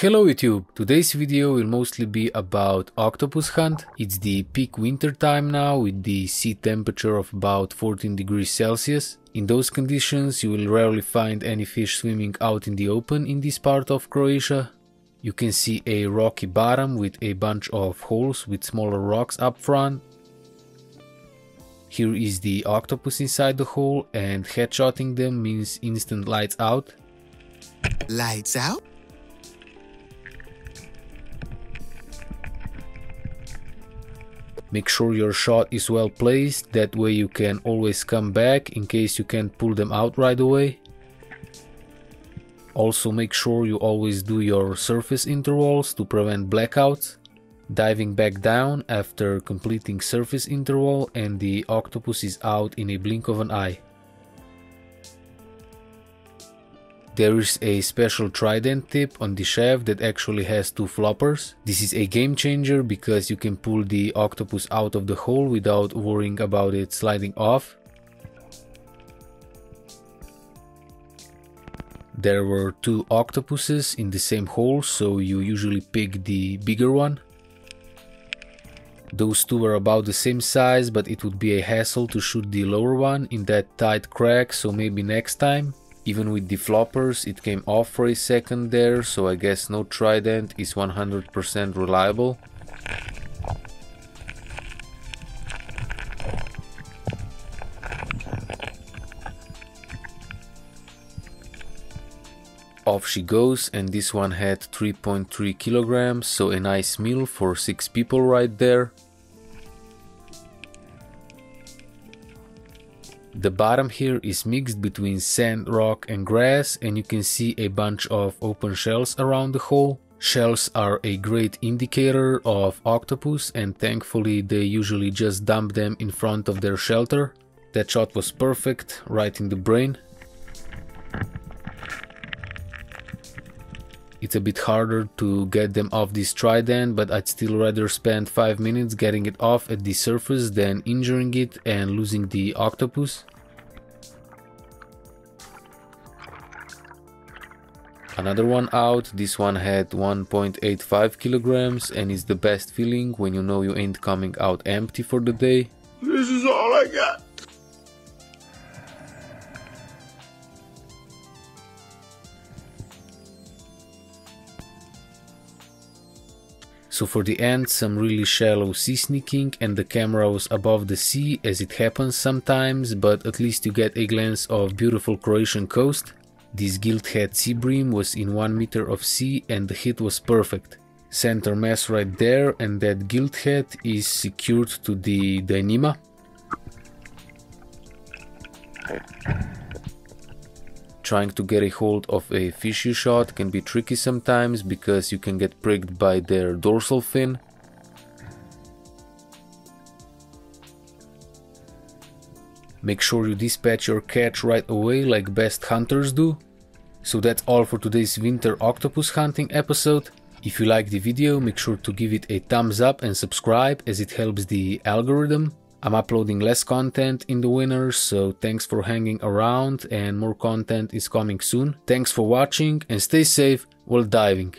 Hello YouTube! Today's video will mostly be about octopus hunt. It's the peak winter time now with the sea temperature of about 14 degrees Celsius. In those conditions you will rarely find any fish swimming out in the open in this part of Croatia. You can see a rocky bottom with a bunch of holes with smaller rocks up front. Here is the octopus inside the hole, and headshotting them means instant lights out. Lights out? Make sure your shot is well placed, that way you can always come back in case you can't pull them out right away. Also make sure you always do your surface intervals to prevent blackouts. Diving back down after completing surface interval and the octopus is out in a blink of an eye. There is a special trident tip on the shaft that actually has two floppers. This is a game changer because you can pull the octopus out of the hole without worrying about it sliding off. There were two octopuses in the same hole, so you usually pick the bigger one. Those two were about the same size, but it would be a hassle to shoot the lower one in that tight crack, so maybe next time. Even with the floppers, it came off for a second there, so I guess no trident is 100% reliable. Off she goes, and this one had 3.3 kilograms, so a nice meal for 6 people right there. The bottom here is mixed between sand, rock and grass, and you can see a bunch of open shells around the hole. Shells are a great indicator of octopus, and thankfully they usually just dump them in front of their shelter. That shot was perfect, right in the brain. It's a bit harder to get them off this trident, but I'd still rather spend 5 minutes getting it off at the surface than injuring it and losing the octopus. Another one out. This one had 1.85 kilograms and is the best feeling when you know you ain't coming out empty for the day. This is all I got. So for the end, some really shallow sea sneaking, and the camera was above the sea as it happens sometimes, but at least you get a glance of beautiful Croatian coast. This gilthead sea bream was in 1 meter of sea and the hit was perfect. Center mass right there, and that gilthead is secured to the Dyneema. Trying to get a hold of a fish you shot can be tricky sometimes because you can get pricked by their dorsal fin. Make sure you dispatch your catch right away like best hunters do. So that's all for today's winter octopus hunting episode. If you liked the video, make sure to give it a thumbs up and subscribe as it helps the algorithm. I'm uploading less content in the winter, so thanks for hanging around and more content is coming soon. Thanks for watching and stay safe while diving.